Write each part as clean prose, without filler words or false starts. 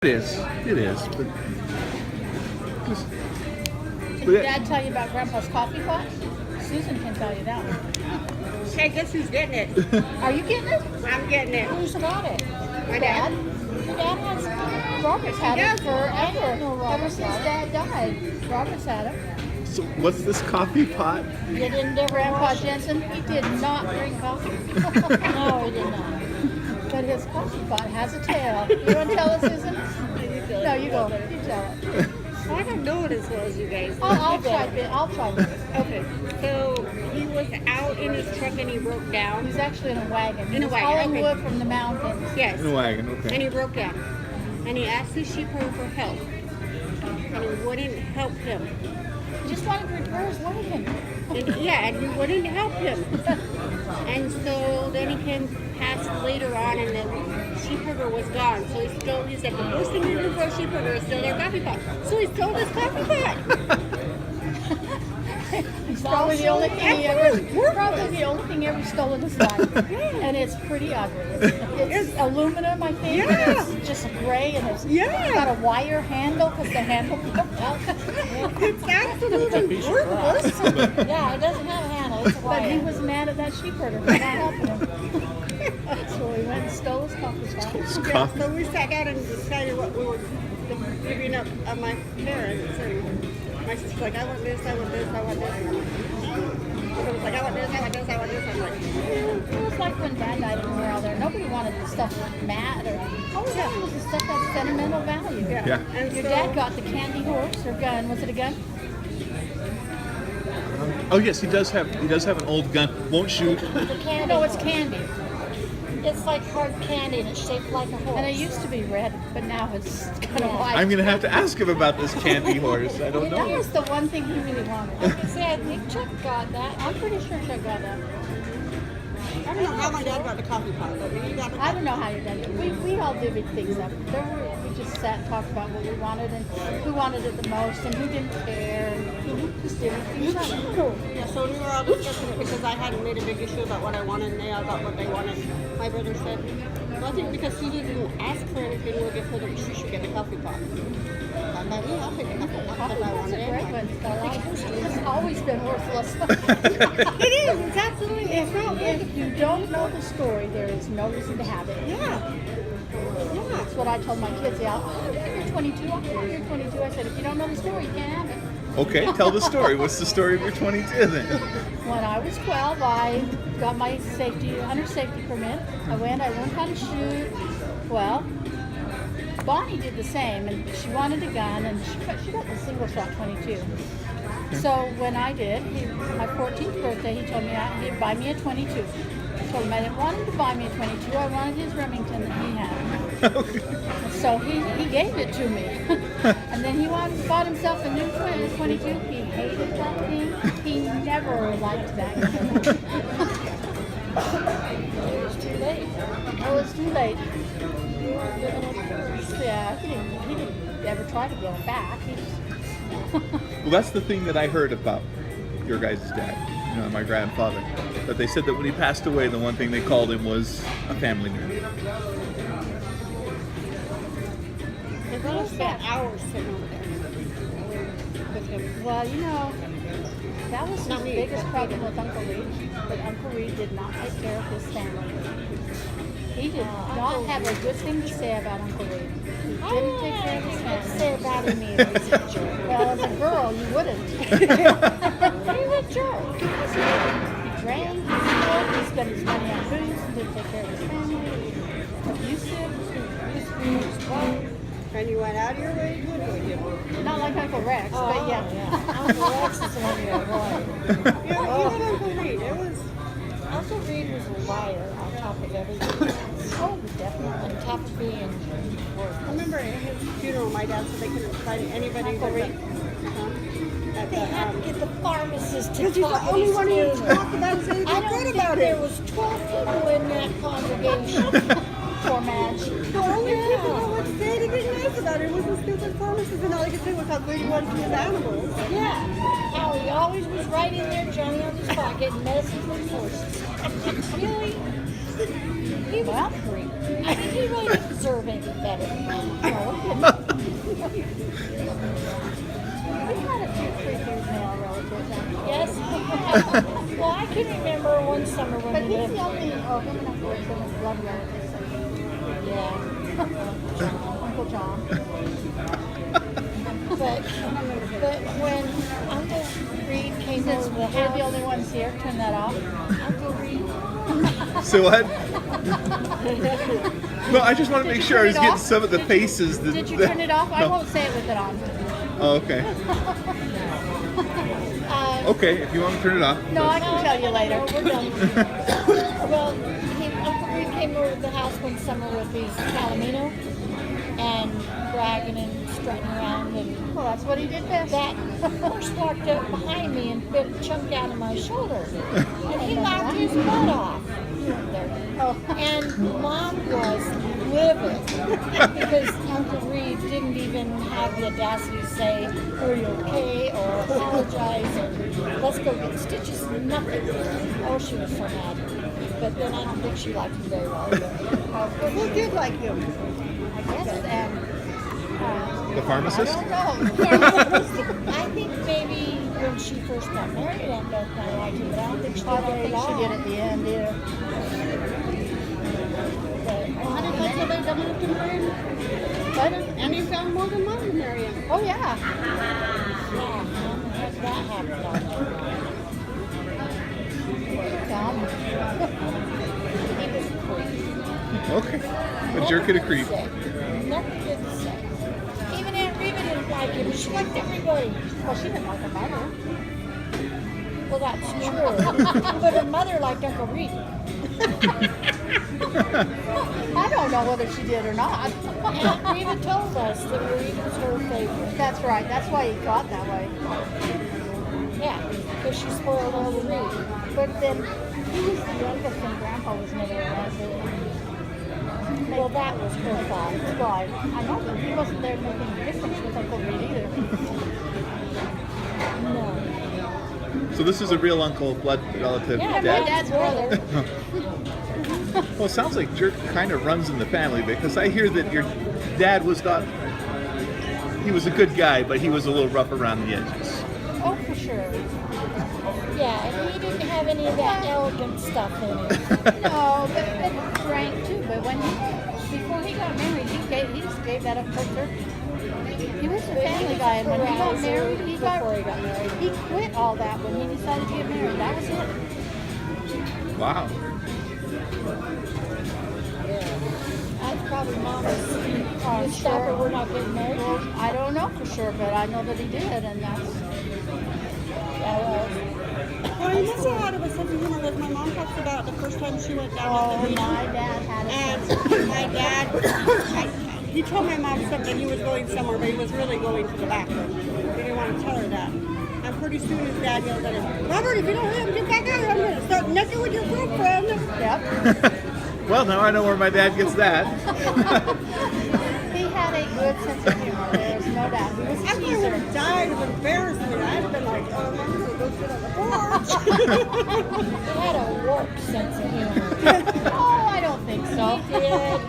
It is. It is. But just, Did your dad tell you about Grandpa's coffee pot? Susan can tell you that one. Hey, guess who's getting it? Are you getting it? I'm getting it. Who's got it? My dad. Your dad has Robert's had it forever. Ever since Dad died. Robert's had it. so what's this coffee pot? You didn't ever Grandpa Jensen? He did not drink coffee. No, he did not. But his coffee pot has a tail. You want to tell us, Susan? No, you go. You tell it. I don't know it as well as you guys. I'll try it. I'll try it. Okay. So he was out in his truck and he broke down. He's actually in a wagon. In a wagon, Hauling okay. wood from the mountains. Yes. In a wagon, okay. And he broke down. And he asked the sheepherder for help. And he wouldn't help him. He just wanted to repair his wagon. And he wouldn't help him. And so then he came past later on and the sheepherder was gone. So he said the worst thing you do for a sheepherder is steal their coffee pot. So he stole his coffee pot. It's probably the only thing he ever stole in his life. And it's pretty ugly. It's aluminum, I think. Yeah. It's just gray and it's Yeah. got a wire handle because the handle broke out. It's absolutely worthless. Yeah, it doesn't have a handle. It's a wire. But he was mad at that sheepherder for not helping him. So he went and stole his coffee pot. Yeah, so we sat down and decided what we were giving up of my parents. And my sister's like, I want this, I want this, I want this. And I'm like, it was like, I want this, I want this, I want this. I'm like, It was like when Dad died and we were all there. Nobody wanted the stuff that mattered. All we wanted was the stuff that had sentimental value. Yeah. And Your so, dad got the candy horse or gun. Was it a gun? Oh yes, he does have an old gun. Won't shoot. The candy. No, it's candy. It's like hard candy and it's shaped like a horse. And it used to be red, but now it's kind of white. I'm gonna have to ask him about this candy horse. I don't That know. was the one thing he really wanted. See, I think Chuck got that. I'm pretty sure Chuck got that. I don't know how my dad got the coffee pot, but he got the I don't know how you done it. We all divvied things up. We just sat and talked about what we wanted and who wanted it the most and who didn't care. And just divvied things up. Yeah, so we were all discussing it because I hadn't made a big issue about what I wanted and they all got what they wanted. My brother said, well, I think because Susie didn't ask for anything, we'll give her she should get the coffee pot. I'm like, yeah, I'll pick it up because I That's wanted a great it. one. It's always been worthless. It is, it's absolutely, it's not If you don't know the story, there is no reason to have it. Yeah. That's what I told my kids. Yeah, you're 22. You're 22. I said, if you don't know the story, you can't have it. Okay, tell the story. What's the story of your 22 then? When I was 12, I got my hunter safety permit. I learned how to shoot. Well, Bonnie did the same, and she wanted a gun, and she got the single shot 22. So when I did, my 14th birthday, he told me he'd buy me a 22. I told him I didn't want him to buy me a 22. I wanted his Remington that he had. So he gave it to me. And then he bought himself a new 22. He hated that thing. He never liked that gun. It was too late. It was too late. Yeah, he didn't ever try to get it back. He just Well, that's the thing that I heard about your guys' dad, my grandfather. But they said that when he passed away, the one thing they called him was a family man. Because I spent hours sitting over there with him. Well, that was Not his me, biggest but problem with Uncle Reed. But Uncle Reed did not take care of his family. He did not have a good thing to say about Uncle Reed. He didn't take care of his family. Say about him either. He's a jerk. Well, as a girl, you wouldn't. He's a jerk. He drank, he smoked, he spent his money on booze, he didn't take care of his family. Abusive, he was drunk. And you went out of your way to avoid him. Not like Uncle Rex, but yeah. Uncle Rex is the one you avoid. Yeah, even Uncle Reed, it was... Uncle Reed was a liar on top of everything. Oh, definitely. On top of being I remember at his funeral, my dad said they couldn't find anybody Uncle Reed. at They had to get the pharmacist to Because he's talk the only one who funeral. talked about it, saying I he's don't good think about there it. was 12 people in that congregation. Poor man. The only people that would say anything nice about it was the stupid pharmacist, and all he could say was how good he was to his animals. Yeah, how he always was right in there, Johnny on his pocket, messing with horses. Really? He was a freak. I mean, he really didn't deserve anything better. No, we had a few creepy male relatives. Actually. Yes? Well, I can remember one summer when But we he's lived. the only, him and Uncle Richard and blood relatives. Yeah. Uncle John. But when Uncle Reed came Since over the we're the house, only ones here, turn that off. Uncle Reed. So what? No, I just want to Did make you sure I turn was it getting off? some of the faces. Did you turn it off? I No. won't say it with it on. Oh, okay. Okay, if you want to turn it off. No, I can tell you later. We're done. Well, Uncle Reed came over to the house one summer with his Palomino and bragging and strutting around, and Well, that's what he did best. that horse walked up behind me and bit a chunk out of my shoulder, and he laughed his butt off. You weren't there. Oh. And Mom was livid because Uncle Reed didn't even have the audacity to say, "Are you okay?" or apologize or "Let's go get stitches." Nothing. Oh, she was so mad. But then I don't think she liked him very well either. Well, who did like him? I guess. And The I pharmacist? don't know. I think maybe when she first got married, Aunt Beth kind of liked him, but I don't think she I did don't very think she long. did at the end either. But, How did they say they wanted to marry him? But, And he found more than one to marry him. oh yeah. yeah, that happened on there. Dumb. He was a creep. Okay. A jerk and a creep. Nothing good to say. Even Aunt Reva didn't like him. She liked everybody. Well, she didn't like her mother. Well, that's true. But her mother liked Uncle Reed. I don't know whether she did or not. Aunt Reva told us that Reed was her favorite. That's right. That's why he got that way. Yeah, because she spoiled Uncle Reed. But then he was the youngest and Grandpa was never around. So Well, that was her fault. why? I know, but he wasn't there making a difference with Uncle Reed either. No. So this is a real uncle, blood relative, Yeah, my dad? dad's brother. Well, it sounds like jerk kind of runs in the family because I hear that your dad was not. He was a good guy, but he was a little rough around the edges. Oh, for sure. Yeah, and he didn't have any of that elegant stuff in him. No, but he drank too. But before he got married, he just gave that up cold turkey. He was a family guy, and when he got married, Before he got married. he quit all that when he decided to get married. That was it. Wow. That's probably Mama's. Oh, You stop her, sure. we're not getting married. Well, I don't know for sure, but I know that he did, and that's. Yeah, well, Well, you must have had it with sense of humor because my mom talks about the first time she went down Oh, to the beach. my dad had a And sense. my dad, he told my mom something. He was going somewhere, but he was really going to the bathroom. He didn't want to tell her that. And pretty soon his dad yelled at him, "Robert, if you don't let him get back out here, I'm going to start necking with your girlfriend." Yep. Well, now I know where my dad gets that. He had a good sense of humor. There's no doubt. He was a I would teaser. have died of embarrassment. I'd have been like, "Oh, I'm going to go sit on the porch." he had a warped sense of humor. Oh, I don't think so. He did.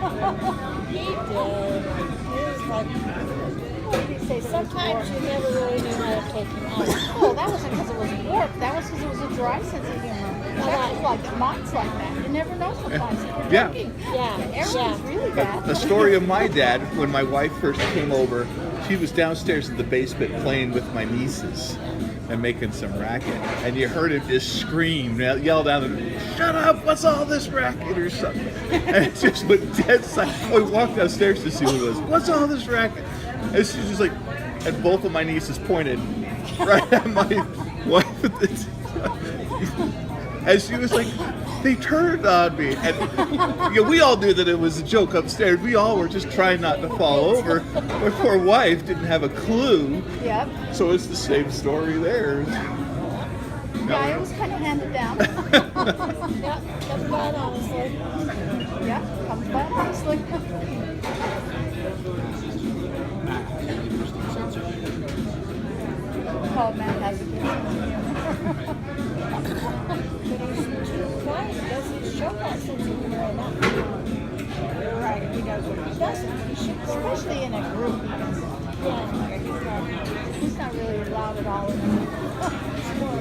He did. He was like, What did he say? sometimes you never really knew how to take him out. Oh, that wasn't because it was warped. That was because it was a dry sense of humor. That was like mine's like that. You never know sometimes. If you're Yeah. drinking. Yeah, Everyone's really bad. The story of my dad, when my wife first came over, she was downstairs in the basement playing with my nieces and making some racket. And you heard him just scream, yell down, "Shut up, what's all this racket?" or something. And it just went dead silent. Oh, we walked downstairs to see what it was. "What's all this racket?" And she's just like, and both of my nieces pointed right at my wife. And she was like, "They turned on me." And we all knew that it was a joke upstairs. We all were just trying not to fall over. My poor wife didn't have a clue. Yep. So it's the same story there. Yeah, it was kind of handed down. Yeah, that's bad, honestly. Yeah, comes by honestly. Oh, man, has a good sense of humor. But he's too quiet. He doesn't show that sense of humor enough. Right, he doesn't. He doesn't. He should go. Especially in a group. Yeah. He's not really loud at all in a group.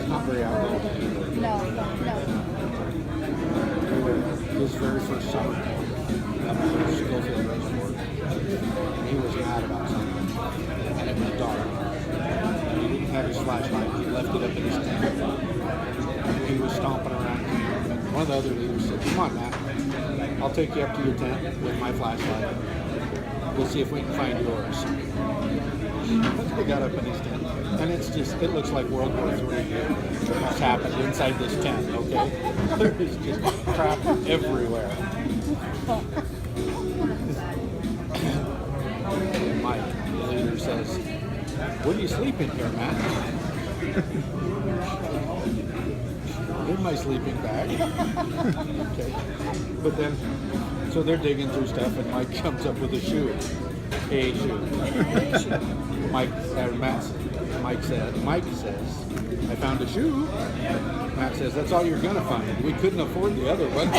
Not very outgoing. No. His very first summer up at Schofield Reservoir, he was mad about something, and it was dark. And he didn't have his flashlight. He left it up in his tent. And he was stomping around. And one of the other leaders said, "Come on, Matt. I'll take you up to your tent with my flashlight. We'll see if we can find yours." He got up in his tent, and it looks like World War III has happened inside this tent, okay? There is just crap everywhere. Mike, the leader, says, "Where do you sleep in here, Matt?" "In my sleeping bag." Okay. But then, so they're digging through stuff, and Mike comes up with a shoe. A shoe. Mike says, "I found a shoe." Matt says, "That's all you're gonna find. We couldn't afford the other one."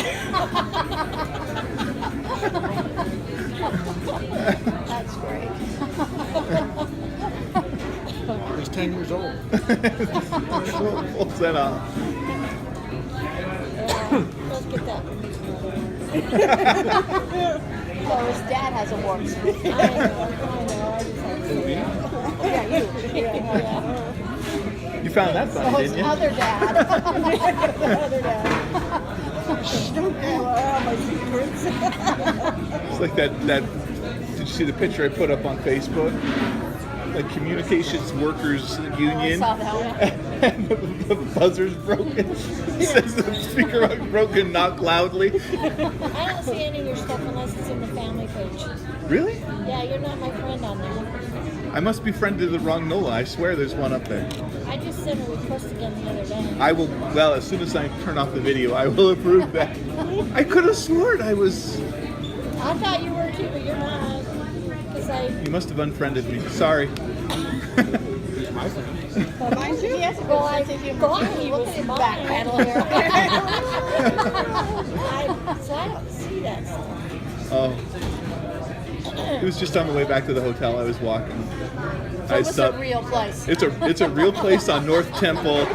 That's great. He's 10 years old. Pulls that off. Let's get that one. Well, his dad has a warm spirit. I know. I just have to Who, say me? that. Yeah. You found that So funny, his didn't you? other dad. Other dad. Don't tell all my secrets. It's like that. Did you see the picture I put up on Facebook? The Communications Workers I Union. saw that. And the buzzer's broken. It says the speaker was broken, knock loudly. I don't see any of your stuff unless it's in the family page. Really? Yeah, you're not my friend on there. I must be friend to the wrong Nola. I swear there's one up there. I just sent a request again the other day. I will, well, as soon as I turn off the video, I will approve that. I could have sworn I was. I thought you were too, but you're not. Because You must have unfriended me. Sorry. He's my friend. Mind you, he has a good Well, I sense of humor. thought too. he Look was at his mine. back pedal here. so I don't see that stuff. Oh. It was just on the way back to the hotel. I was walking. So it was a real place. It's a real place on North Temple.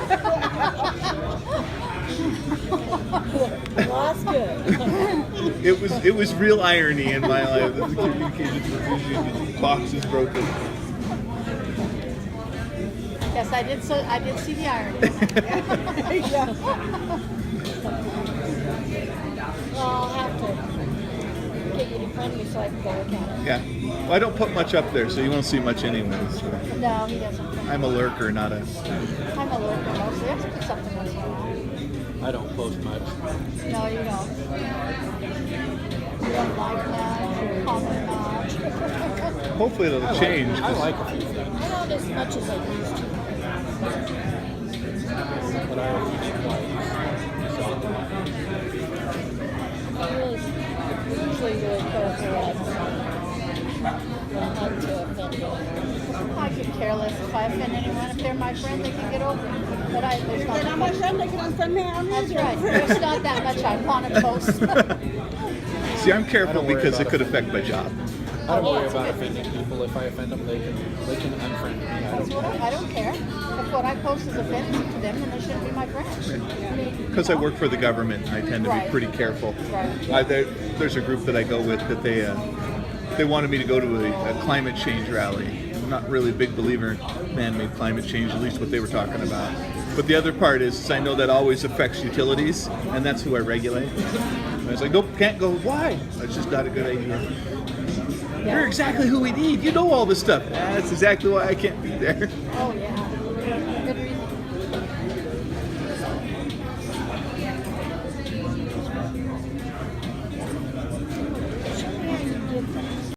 Well, that's good. It was real irony in my life that the Communications Workers Union box is broken. Yes, I did see the irony. Well, I'll have to get you to friend me so I can go look at it. Yeah. Well, I don't put much up there, so you won't see much anyways. No, he doesn't. I'm a lurker, not a. I'm a lurker mostly. I have to put something once in a while. I don't post much. No, you don't. You don't like much, you comment much. Hopefully it'll change. I 'cause like a few things, Not as much as I used to. but I always like. I'm usually really careful not to offend anyone. I could care less if I offend anyone. If they're my friend, they can get over it. But there's not They're that not my much. friend, they can unfriend me. I'm That's right. There's not that much I want to post. See, I'm I careful don't worry because it about could it. affect my job. I don't Oh, worry yeah, about it's good. offending people. If I offend them, they can unfriend me. I That's don't what care. I don't care. If what I post is offensive to them, then they shouldn't be my friend. Because I work for the government, I tend to be Right. pretty careful. Right. There's a group that I go with that they wanted me to go to a climate change rally. I'm not really a big believer in man-made climate change, at least what they were talking about. But the other part is I know that always affects utilities, and that's who I regulate. And I was like, nope, can't go. Why? That's just not a good idea. You're exactly who we need. You know all this stuff. That's exactly why I can't be there. Oh yeah.